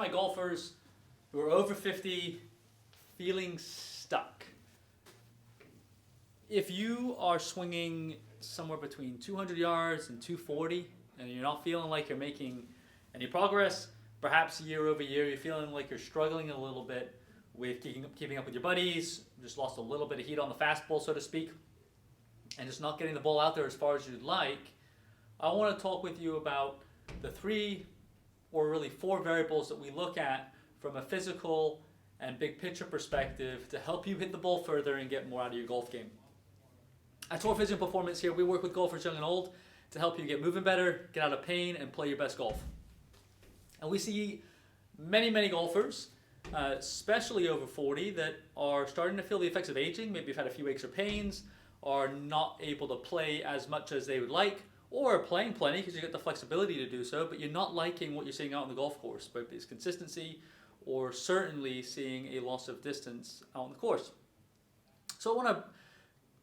My golfers who are over 50 feeling stuck. If you are swinging somewhere between 200 yards and 240 and you're not feeling like you're making any progress, perhaps year over year you're feeling like you're struggling a little bit with keeping up with your buddies, just lost a little bit of heat on the fastball, so to speak, and just not getting the ball out there as far as you'd like, I want to talk with you about the 3 or really 4 variables that we look at from a physical and big picture perspective to help you hit the ball further and get more out of your golf game. At Tour Physio Performance here, we work with golfers young and old to help you get moving better, get out of pain, and play your best golf. And we see many golfers, especially over 40, that are starting to feel the effects of aging. Maybe you've had a few aches or pains, are not able to play as much as they would like, or are playing plenty because you get the flexibility to do so, but you're not liking what you're seeing out on the golf course, whether it's consistency or certainly seeing a loss of distance out on the course. So I want to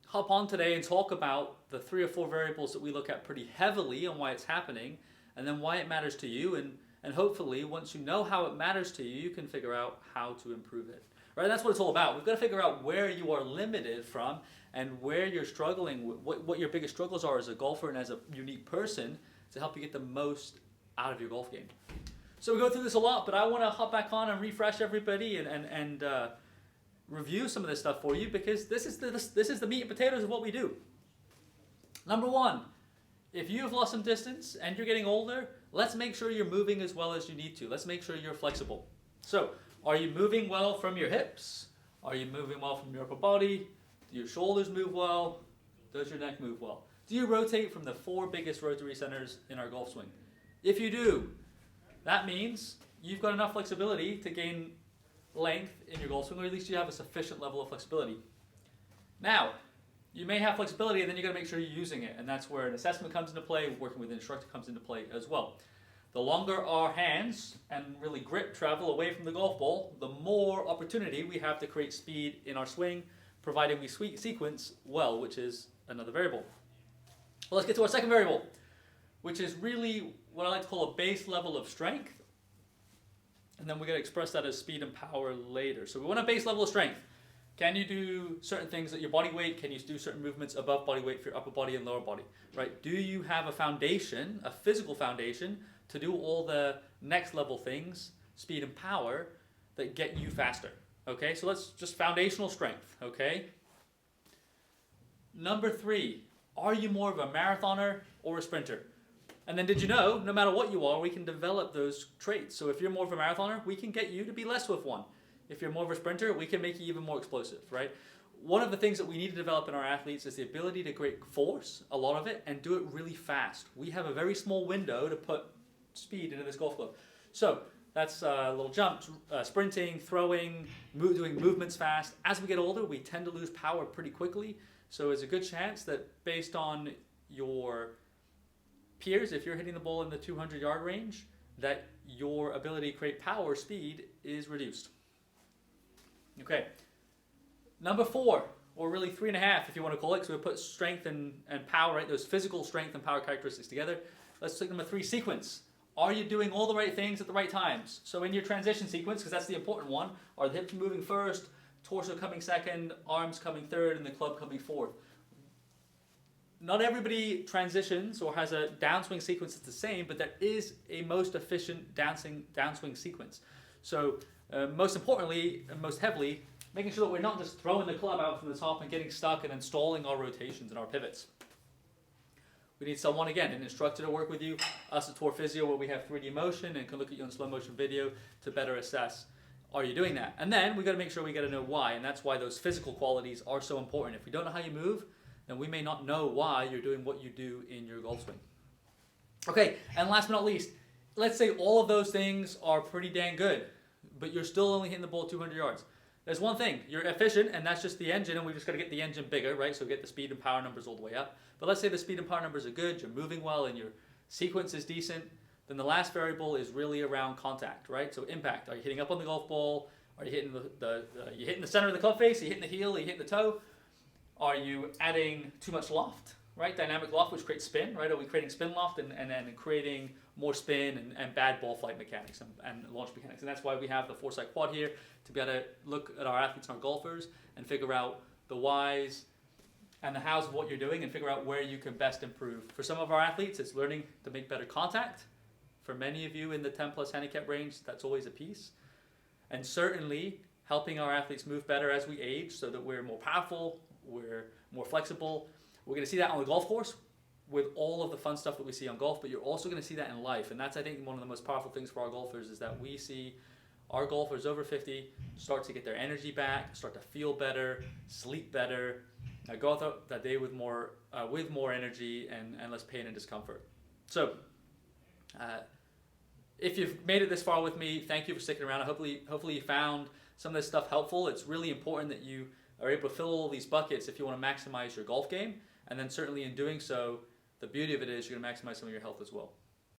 hop on today and talk about the 3 or 4 variables that we look at pretty heavily and why it's happening, and then why it matters to you, and hopefully once you know how it matters to you, you can figure out how to improve it. Right? That's what it's all about. We've got to figure out where you are limited from and where you're struggling, what your biggest struggles are as a golfer and as a unique person to help you get the most out of your golf game. So we go through this a lot, but I want to hop back on and refresh everybody and review some of this stuff for you, because this is the meat and potatoes of what we do. Number 1, if you've lost some distance and you're getting older, let's make sure you're moving as well as you need to. Let's make sure you're flexible. So, are you moving well from your hips? Are you moving well from your upper body? Do your shoulders move well? Does your neck move well? Do you rotate from the 4 biggest rotary centers in our golf swing? If you do, that means you've got enough flexibility to gain length in your golf swing, or at least you have a sufficient level of flexibility. Now, you may have flexibility, and then you've got to make sure you're using it, and that's where an assessment comes into play, working with an instructor comes into play as well. The longer our hands and really grip travel away from the golf ball, the more opportunity we have to create speed in our swing, providing we sequence well, which is another variable. Well, let's get to our second variable, which is really what I like to call a base level of strength. And then we're going to express that as speed and power later. So we want a base level of strength. Can you do certain things at your body weight? Can you do certain movements above body weight for your upper body and lower body? Right? Do you have a foundation, a physical foundation, to do all the next level things, speed and power, that get you faster? Okay, so let's just foundational strength, okay? Number 3, are you more of a marathoner or a sprinter? And then did you know, no matter what you are, we can develop those traits. So if you're more of a marathoner, we can get you to be less with one. If you're more of a sprinter, we can make you even more explosive, right? One of the things that we need to develop in our athletes is the ability to create force, a lot of it, and do it really fast. We have a very small window to put speed into this golf club. So that's little jumps, sprinting, throwing, doing movements fast. As we get older, we tend to lose power pretty quickly. So there's a good chance that based on your peers, if you're hitting the ball in the 200-yard range, that your ability to create power, speed, is reduced. Okay. Number 4, or really 3.5 if you want to call it, because we put strength and power, right? Those physical strength and power characteristics together. Let's take number 3, sequence. Are you doing all the right things at the right times? So in your transition sequence, because that's the important one, are the hips moving first, torso coming second, arms coming third, and the club coming fourth? Not everybody transitions or has a downswing sequence that's the same, but there is a most efficient downswing sequence. So most importantly and most heavily, making sure that we're not just throwing the club out from the top and getting stuck and then stalling our rotations and our pivots. We need someone, again, an instructor to work with you, us at Tour Physio, where we have 3D motion and can look at you in slow motion video to better assess, are you doing that? And then we got to make sure we got to know why, and that's why those physical qualities are so important. If we don't know how you move, then we may not know why you're doing what you do in your golf swing. Okay, and last but not least, let's say all of those things are pretty dang good, but you're still only hitting the ball 200 yards. There's one thing, you're efficient, and that's just the engine, and we just got to get the engine bigger, right? So get the speed and power numbers all the way up. But let's say the speed and power numbers are good, you're moving well, and your sequence is decent. Then the last variable is really around contact, right? So impact. Are you hitting up on the golf ball? Are you hitting you hitting the center of the club face? Are you hitting the heel? Are you hitting the toe? Are you adding too much loft? right? Dynamic loft, which creates spin, right? Are we creating spin loft and then creating more spin and bad ball flight mechanics and launch mechanics? And that's why we have the Foresight Quad here, to be able to look at our athletes and our golfers and figure out the whys and the hows of what you're doing and figure out where you can best improve. For some of our athletes, it's learning to make better contact. For many of you in the 10 plus handicap range, that's always a piece. And certainly helping our athletes move better as we age so that we're more powerful, we're more flexible. We're going to see that on the golf course with all of the fun stuff that we see on golf, but you're also going to see that in life. And that's, I think, one of the most powerful things for our golfers is that we see our golfers over 50 start to get their energy back, start to feel better, sleep better, go out that day with more energy and less pain and discomfort. So, if you've made it this far with me, thank you for sticking around. Hopefully you found some of this stuff helpful. It's really important that you are able to fill all these buckets if you want to maximize your golf game. And then certainly in doing so, the beauty of it is you're going to maximize some of your health as well.